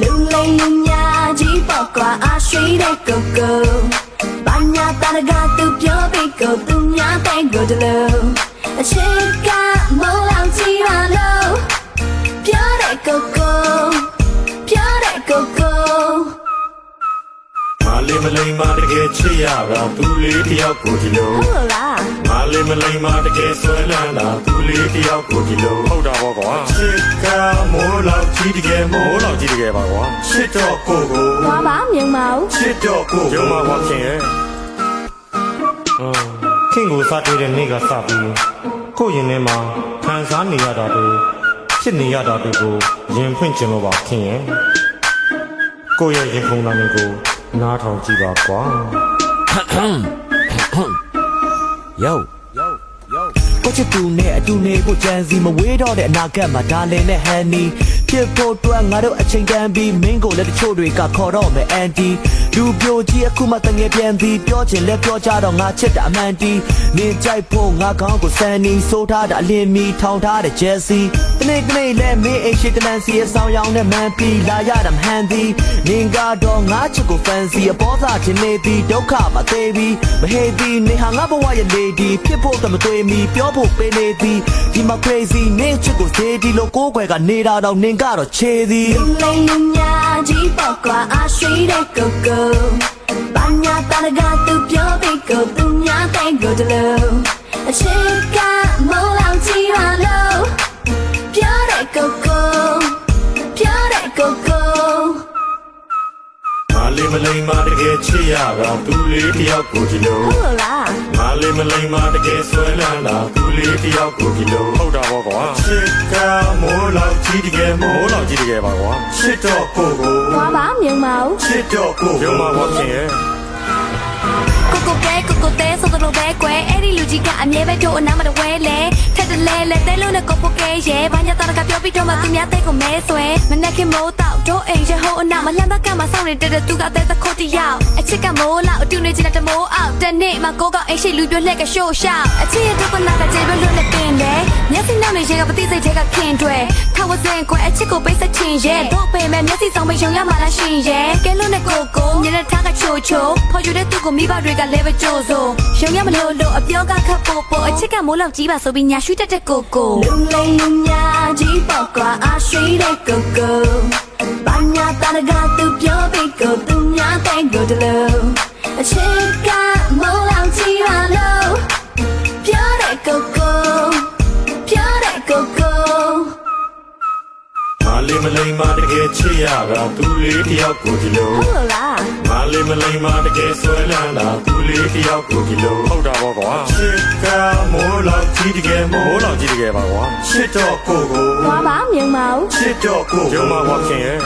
Lulay lunya ji pokwa ashui de koko Banya taraga tu pyo biko tu nya tango de lo Chika mo lao chi ra lo Pyo de koko Pyo de koko Mali malay ma de ke chiya ra tu le tiyaw ko ji loဟုတ်လား Mali malay ma de ke swai lan la tu le tiyaw ko ji lo ဟုတ်တာပေါ့ကွာ Chika mo lao chi de ke mo မိုးလောက်ကြီးတကယ်ပါကွာ chit to ko ko သွားပါမြင်မအောင် chit to ko ရုံမှာကွာခင်ရဲ့ခင်ကိုစတွေ့တဲ့နေ့ကစပြီးကိုယ့်ရင်ထဲမှာခံစားနေရတာတွေဖြစ်နေရတာတွေကိုရင်ဖွင့်ခြင်းလို့ပါခင်ရဲ့ကိုယ့်ရဲ့ရင်ခုန်တာတွေကိုနားထောင်ကြည့်ပါကွာ Yoကိုချစ်သူနဲ့အတူနေကိုကြံစီမဝေးတော့တဲ့အနာဂတ်မှာဒါလင်နဲ့ဟန်နီဖြစ်ဖို့အတွက်ငါတို့အချိန်တန်ပြီးမင်းကိုလည်းတချို့တွေကခေါ်တော့မယ်အန်တီလူပြိုကြီးအခုမှတငယ်ပြန်ပြီးပြောချင်လဲပြောကြတော့ငါချစ်တာအမှန်တီနင်ကြိုက်ဖို့ငါခေါင်းကိုစန်နီဆိုးထားတာအလင်းမီထောင်ထားတဲ့ဂျယ်စီတနေ့တနေ့လဲမင်းအိမ်ရှိတနန်စီအဆောင်ရောင်နဲ့မန်ပီလာရတာမဟန်သည်နင်ကတော့ငါချစ်ကိုဖန်စီအပေါ်စားခြင်းနေသည်ဒုက္ခမသေးပြီးမဟေးသည်နေဟာငါဘဝရဲ့လေဒီဖြစ်ဖို့တမသွေးမီပြောဖို့ပေးနေသည်ဒီမှာ crazy နင်ချစ်ကိုသေးဒီလိုကိုယ်ွယ်ကနေတာတော့နင်ကတော့ချေသည် Lulay lunya ji pokwa ashui de koko Banya taraga tu pyo biko tu nya tango de lo Chika mo lao chi ra lo Pyo de koko Pyo de koko Mali malay ma de ke chiya ra tu le tiyaw ko ji lo ဟုတ်လား Mali malay ma de ke swai lan la tu le tiyaw ko ji lo ဟုတ်တာပေါ့ကွာ Chika mo lao chi de ke mo မိုးလောက်ကြီးတကယ်ပါကွာ chit to ko ko သွားပါမြင်မအောင် chit to ko ရုံမှာကွာခင်ရဲ့ ကိုတဲဆိုတော့ပဲကွယ်အဲ့ဒီလူကြီးကအမြဲပဲတို့အနာမတဝဲလေထက်တလဲလဲတဲလုံးနဲ့ကိုပိုကဲရဲဘာညာတာကပြောပြီးတော့မှသူများတဲ့ကိုမဲဆွဲမနဲ့ခင်မိုးတော့တို့အိမ်ရဟိုးအနာမလန့်ဘက်ကမှစောင့်နေတဲ့သူကတဲ့သခုတ်တယောက်အချစ်ကမိုးလောက်အတူနေချင်တဲ့မိုးအောက်တနေ့မှကိုကအိမ်ရှိလူပြလှက်ကရှို့ရှောက်အချစ်ရဲ့ဒုက္ခနာကကျေပဲလွတ်နဲ့တင်တယ်မျက်စိနောက်နေရဲကပတိစိတ်တွေကခင်တွယ်ထောက်ဝစင်ကွယ်အချစ်ကိုပိတ်ဆက်ချင်ရဲတို့ပေမဲ့မျက်စိဆောင်မယုံရမှလားရှင်ရဲကဲလို့နဲ့ကိုညနေထားကချိုချိုဖော်ယူတဲ့သူကိုမိဘတွေကလည်းပဲကြိုးစို့ရုံရမလို့လို့အပြောကခတ်ပို့ပို့အချစ်ကမိုးလောက်ကြီးပါဆိုပြီးညာရွှေတက်တဲ့ကိုLulay lunya ji pokwa ashui de koko Banya taraga tu pyo biko tu nya tango de lo Chika mo lao chi ra lo Pyo de koko Pyo de koko Mali malay ma de ke chiya ra tu le tiyaw ko ji lo ဟုတ်လား Mali malay ma de ke swai lan la tu le tiyaw ko ji lo ဟုတ်တာပေါ့ကွာ Chika mo lao chi de ke mo မိုးလောက်ကြီးတကယ်ပါကွာ chit to ko ko သွားပါမြင်မအောင် chit to ko ရုံမှာကွာခင်ရဲ့